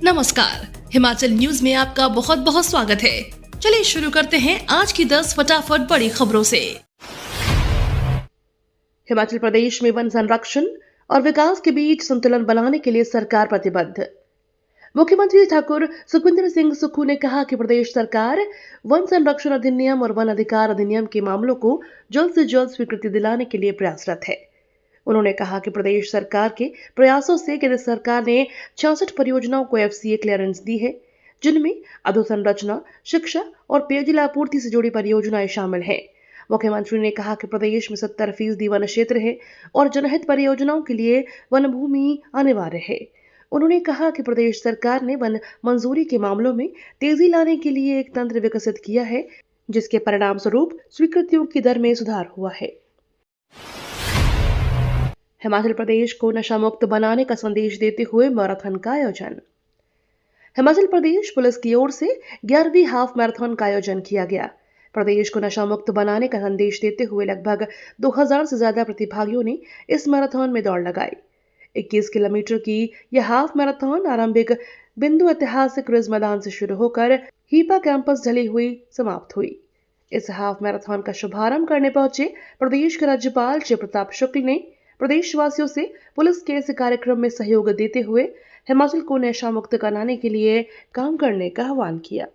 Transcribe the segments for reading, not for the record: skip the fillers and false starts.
नमस्कार, हिमाचल न्यूज में आपका बहुत बहुत स्वागत है। चलिए शुरू करते हैं आज की 10 फटाफट बड़ी खबरों से। हिमाचल प्रदेश में वन संरक्षण और विकास के बीच संतुलन बनाने के लिए सरकार प्रतिबद्ध। मुख्यमंत्री ठाकुर सुखविंदर सिंह सुक्खू ने कहा कि प्रदेश सरकार वन संरक्षण अधिनियम और वन अधिकार अधिनियम के मामलों को जल्द से जल्द स्वीकृति दिलाने के लिए प्रयासरत है। उन्होंने कहा कि प्रदेश सरकार के प्रयासों से केंद्र सरकार ने 66 परियोजनाओं को FCA क्लियरेंस दी है, जिनमें अधोसंरचना, शिक्षा और पेयजल आपूर्ति से जुड़ी परियोजनाएं शामिल हैं। मुख्यमंत्री ने कहा कि प्रदेश में 70% वन क्षेत्र है और जनहित परियोजनाओं के लिए वन भूमि अनिवार्य है। उन्होंने कहा कि प्रदेश सरकार ने वन मंजूरी के मामलों में तेजी लाने के लिए एक तंत्र विकसित किया है, जिसके परिणाम स्वरूप स्वीकृतियों की दर में सुधार हुआ है। हिमाचल प्रदेश को नशा मुक्त बनाने का संदेश देते हुए मैराथन का आयोजन। हिमाचल प्रदेश पुलिस की ओर से 11वीं हाफ मैराथन का आयोजन किया गया। प्रदेश को नशा मुक्त बनाने का संदेश देते हुए लगभग 2000 से ज्यादा प्रतिभागियों ने इस मैराथन में दौड़ लगाई। 21 किलोमीटर की यह हाफ मैराथन आरंभिक बिंदु ऐतिहासिक रिज मैदान से शुरू होकर हीपा कैंपस ढली हुई समाप्त हुई। इस हाफ मैराथन का शुभारंभ करने पहुंचे प्रदेश के राज्यपाल जय प्रताप शुक्ल ने प्रदेशवासियों से पुलिस के इस कार्यक्रम में सहयोग देते हुए हिमाचल को नशा मुक्त बनाने के लिए काम करने का आह्वान किया।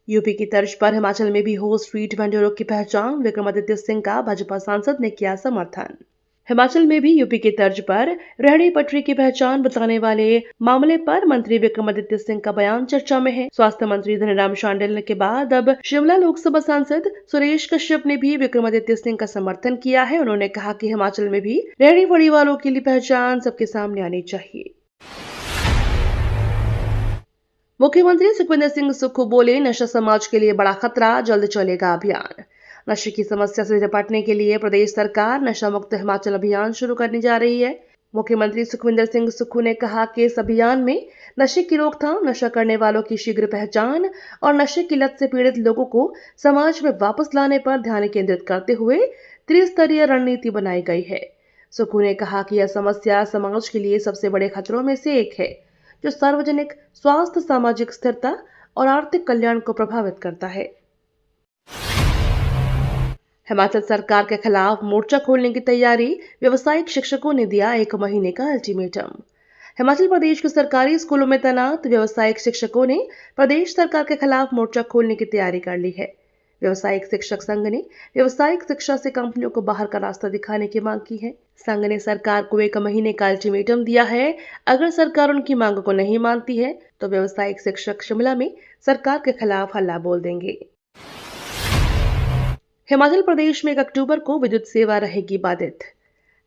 यूपी की तर्ज पर हिमाचल में भी हो स्ट्रीट वेंडरों की पहचान, विक्रमादित्य सिंह का भाजपा सांसद ने किया समर्थन। हिमाचल में भी यूपी की तर्ज पर रेहड़ी पटरी की पहचान बताने वाले मामले पर मंत्री विक्रमादित्य सिंह का बयान चर्चा में है। स्वास्थ्य मंत्री धनीराम शांडिल के बाद अब शिमला लोकसभा सांसद सुरेश कश्यप ने भी विक्रमादित्य सिंह का समर्थन किया है। उन्होंने कहा कि हिमाचल में भी रेहड़ी फड़ी वालों के लिए पहचान सबके सामने आनी चाहिए। मुख्यमंत्री सुखविंदर सिंह सुक्खू बोले, नशा समाज के लिए बड़ा खतरा, जल्द चलेगा अभियान। नशे की समस्या से निपटने के लिए प्रदेश सरकार नशा मुक्त हिमाचल अभियान शुरू करने जा रही है। मुख्यमंत्री सुखविंदर सिंह सुक्खू ने कहा कि इस अभियान में नशे की रोकथाम, नशा करने वालों की शीघ्र पहचान और नशे की लत से पीड़ित लोगों को समाज में वापस लाने पर ध्यान केंद्रित करते हुए त्रिस्तरीय रणनीति बनाई गई है। सुक्खू ने कहा कि यह समस्या समाज के लिए सबसे बड़े खतरों में से एक है, जो सार्वजनिक स्वास्थ्य, सामाजिक स्थिरता और आर्थिक कल्याण को प्रभावित करता है। हिमाचल सरकार के खिलाफ मोर्चा खोलने की तैयारी, व्यवसायिक शिक्षकों ने दिया 1 महीने का अल्टीमेटम। हिमाचल प्रदेश के सरकारी स्कूलों में तैनात व्यवसायिक शिक्षकों ने प्रदेश सरकार के खिलाफ मोर्चा खोलने की तैयारी कर ली है। व्यवसायिक शिक्षक संघ ने व्यवसायिक शिक्षा से कंपनियों को बाहर का रास्ता दिखाने की मांग की है। संघ ने सरकार को 1 महीने का अल्टीमेटम दिया है। अगर सरकार उनकी मांग को नहीं मानती है तो व्यवसायिक शिक्षक शिमला में सरकार के खिलाफ हल्ला बोल देंगे। हिमाचल प्रदेश में 1 अक्टूबर को विद्युत सेवा रहेगी बाधित।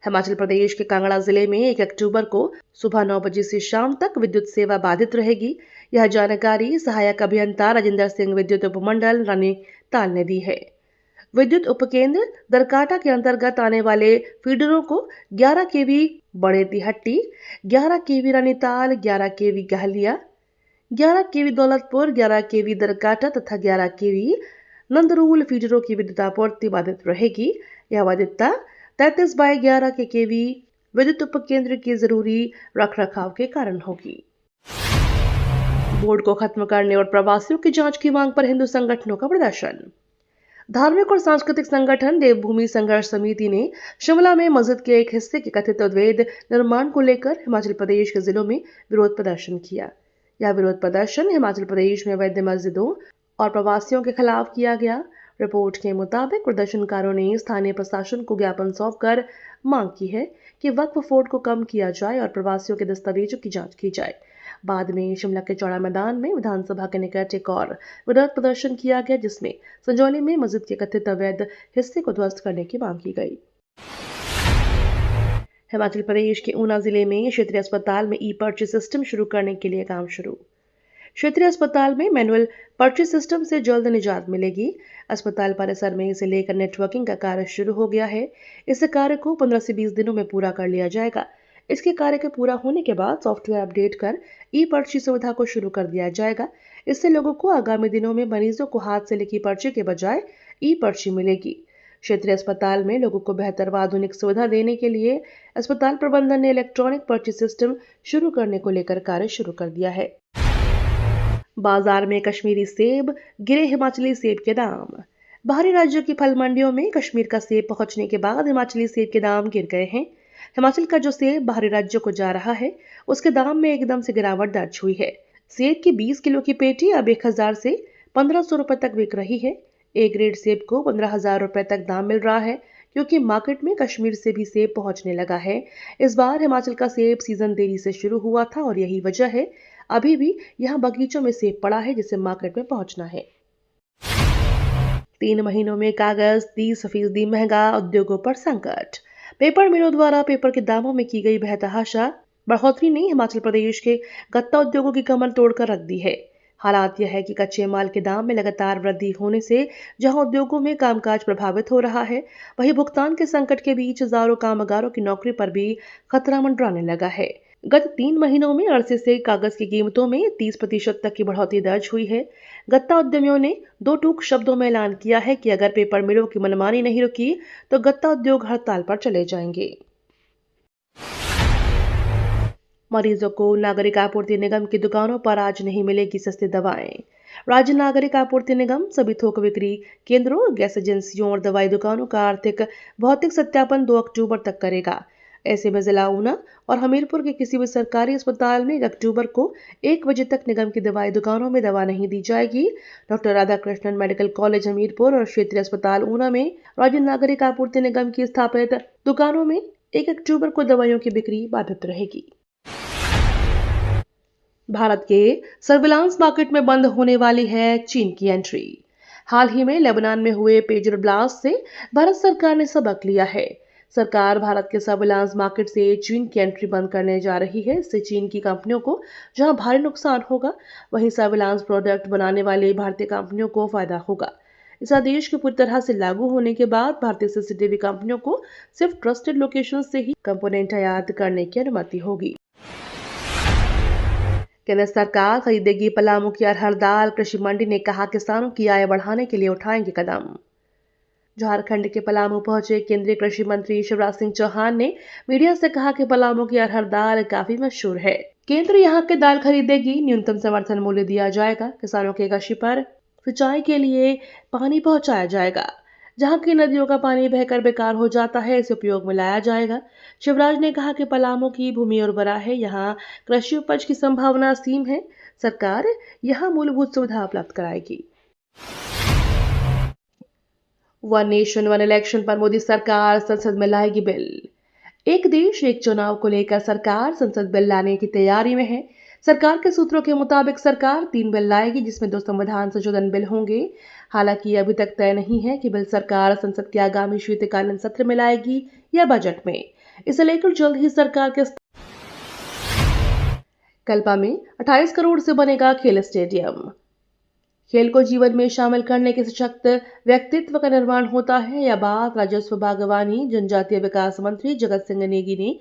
हिमाचल प्रदेश के कांगड़ा जिले में 1 अक्टूबर को सुबह 9 बजे से शाम तक विद्युत सेवा बाधित रहेगी। यह जानकारी सहायक अभियंता राजेंद्र सिंह विद्युत उपमंडल रानीताल ने दी है। विद्युत उपकेंद्र दरकाटा के अंतर्गत आने वाले फीडरों को 11 kV बड़े तिहट्टी, 11 kV Ranital, 11 kV गहलिया, 11 kV Daulatpur, 11 kV दरकाटा तथा 11 kV नंदरूल फीडरों की विद्युत आपूर्ति बाधित रहेगी। यह बाधितता 33/11 के kV विद्युत उपकेंद्र की जरूरी रखरखाव के कारण होगी। बोर्ड को खत्म करने और प्रवासियों की जांच की मांग पर हिंदू संगठनों का प्रदर्शन। धार्मिक और सांस्कृतिक संगठन देवभूमि संघर्ष समिति ने शिमला में मस्जिद के एक हिस्से के कथित अवैध निर्माण को लेकर हिमाचल प्रदेश के जिलों में विरोध प्रदर्शन किया। यह विरोध प्रदर्शन हिमाचल प्रदेश में अवैध मस्जिदों और प्रवासियों के खिलाफ किया गया। रिपोर्ट के मुताबिक प्रदर्शनकारों ने स्थानीय प्रशासन को ज्ञापन सौंपकर मांग की है कि वक्फ बोर्ड को कम किया जाए और प्रवासियों के दस्तावेजों की जांच की जाए। बाद में शिमला के चौड़ा मैदान में विधानसभा के निकट एक और विरोध प्रदर्शन किया गया, जिसमें संजौली में मस्जिद के कथित अवैध हिस्से को ध्वस्त करने की मांग की गई। हिमाचल प्रदेश के ऊना जिले में क्षेत्रीय अस्पताल में ई-पर्ची सिस्टम शुरू करने के लिए काम शुरू। क्षेत्रीय अस्पताल में मैनुअल पर्ची सिस्टम से जल्द निजात मिलेगी। अस्पताल परिसर में इसे लेकर नेटवर्किंग का कार्य शुरू हो गया है। इस कार्य को 15 से 20 दिनों में पूरा कर लिया जाएगा। इसके कार्य के पूरा होने के बाद सॉफ्टवेयर अपडेट कर ई पर्ची सुविधा को शुरू कर दिया जाएगा। इससे लोगों को आगामी दिनों में मरीजों को हाथ से लिखी पर्ची के बजाय ई पर्ची मिलेगी। क्षेत्रीय अस्पताल में लोगों को बेहतर व आधुनिक सुविधा देने के लिए अस्पताल प्रबंधन ने इलेक्ट्रॉनिक पर्ची सिस्टम शुरू करने को लेकर कार्य शुरू कर दिया है। बाजार में कश्मीरी सेब, गिरे हिमाचली सेब के दाम। बाहरी राज्यों की फल मंडियों में कश्मीर का सेब पहुंचने के बाद हिमाचली सेब के दाम गिर गए हैं। हिमाचल का जो सेब बाहरी राज्यों को जा रहा है, उसके दाम में एकदम से गिरावट दर्ज हुई है। सेब की 20 किलो की पेटी अब 1000 से 1500 रुपए तक बिक रही है। ए ग्रेड सेब को 15,000 रुपए तक दाम मिल रहा है, क्योंकि मार्केट में कश्मीर से भी सेब पहुंचने लगा है। इस बार हिमाचल का सेब सीजन देरी से शुरू हुआ था और यही वजह है अभी भी यहाँ बगीचों में सेब पड़ा है जिसे मार्केट में पहुंचना है। 3 महीनों में कागज 30% महंगा, उद्योगों पर संकट। पेपर मिलों द्वारा पेपर के दामों में की गई बेतहाशा बढ़ोतरी ने हिमाचल प्रदेश के गत्ता उद्योगों की कमर तोड़कर रख दी है। हालात यह है कि कच्चे माल के दाम में लगातार वृद्धि होने से जहां उद्योगों में कामकाज प्रभावित हो रहा है, वहीं भुगतान के संकट के बीच हजारों कामगारों की नौकरी पर भी खतरा मंडराने लगा है। गत 3 महीनों में अरसे से कागज की कीमतों में 30% तक की बढ़ोतरी दर्ज हुई है। गत्ता उद्यमियों ने 2 टूक शब्दों में ऐलान किया है कि अगर पेपर मिलों की मनमानी नहीं रुकी तो गत्ता उद्योग हड़ताल पर चले जाएंगे। मरीजों को नागरिक आपूर्ति निगम की दुकानों पर आज नहीं मिलेगी सस्ती दवाएं। राज्य नागरिक आपूर्ति निगम सभी थोक बिक्री केंद्रों, गैस एजेंसियों और दवाई दुकानों का आर्थिक भौतिक सत्यापन 2 अक्टूबर तक करेगा। ऐसे में जिला ऊना और हमीरपुर के किसी भी सरकारी अस्पताल में 1 अक्टूबर को 1 बजे तक निगम की दवाई दुकानों में दवा नहीं दी जाएगी। Doctor Radhakrishnan medical college Hamirpur और क्षेत्रीय अस्पताल ऊना में राज्य नागरिक आपूर्ति निगम की स्थापित दुकानों में 1 अक्टूबर को दवाइयों की बिक्री बाधित रहेगी। भारत के सर्विलांस मार्केट में बंद होने वाली है चीन की एंट्री। हाल ही में लेबनान में हुए पेजर ब्लास्ट से भारत सरकार ने सबक लिया है। सरकार भारत के सर्विलांस मार्केट से चीन की एंट्री बंद करने जा रही है। इससे चीन की कंपनियों को जहां भारी नुकसान होगा, वहीं सर्विलांस प्रोडक्ट बनाने वाली भारतीय कंपनियों को फायदा होगा। इस आदेश के पूरी तरह से लागू होने के बाद भारतीय सीसीटीवी कंपनियों को सिर्फ ट्रस्टेड लोकेशन से ही कंपोनेंट आयात करने की अनुमति होगी। केंद्र सरकार खरीदेगी पलामू की अरहर दाल। कृषि मंडी ने कहा किसानों की आय बढ़ाने के लिए उठाएंगे कदम। झारखंड के पलामू पहुंचे केंद्रीय कृषि मंत्री शिवराज सिंह चौहान ने मीडिया से कहा कि पलामू की अरहर दाल काफी मशहूर है। केंद्र यहां के दाल खरीदेगी, न्यूनतम समर्थन मूल्य दिया जाएगा, किसानों के गशी पर सिंचाई के लिए पानी पहुंचाया जाएगा। जहां की नदियों का पानी बहकर बेकार हो जाता है, इसे उपयोग में लाया जाएगा। शिवराज ने कहा कि पलामू की भूमि उर्वरा है, यहाँ कृषि उपज की संभावना असीम है। सरकार यहाँ मूलभूत सुविधा उपलब्ध कराएगी। वन नेशन वन इलेक्शन पर मोदी सरकार संसद में लाएगी बिल। एक देश एक चुनाव को लेकर सरकार संसद बिल लाने की तैयारी में है। सरकार के सूत्रों के मुताबिक सरकार 3 बिल लाएगी, जिसमें 2 संविधान संशोधन बिल होंगे। हालांकि अभी तक तय नहीं है कि बिल सरकार संसद के आगामी शीतकालीन सत्र में लाएगी या बजट में। इसे लेकर जल्द ही सरकार के कल्पा में 28 करोड़ से बनेगा खेल स्टेडियम। खेल को जीवन में शामिल करने के सशक्त व्यक्तित्व का निर्माण होता है। यह बात राजस्व बागवानी जनजातीय विकास मंत्री जगत सिंह नेगी ने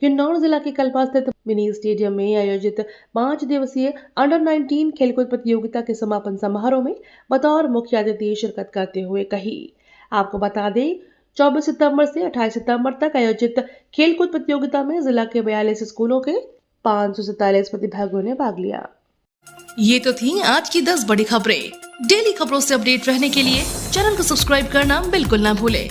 किन्नौर जिला के कल्पा स्थित मिनी स्टेडियम में आयोजित 5 दिवसीय अंडर 19 खेलकूद प्रतियोगिता के समापन समारोह में बतौर मुख्य अतिथि शिरकत करते हुए कही। आपको बता दें, 24 सितंबर से 28 सितंबर तक आयोजित खेलकूद प्रतियोगिता में जिला के 42 स्कूलों के 547 प्रतिभागियों ने भाग लिया। ये तो थी आज की 10 बड़ी खबरें। डेली खबरों से अपडेट रहने के लिए चैनल को सब्सक्राइब करना बिल्कुल ना भूलें।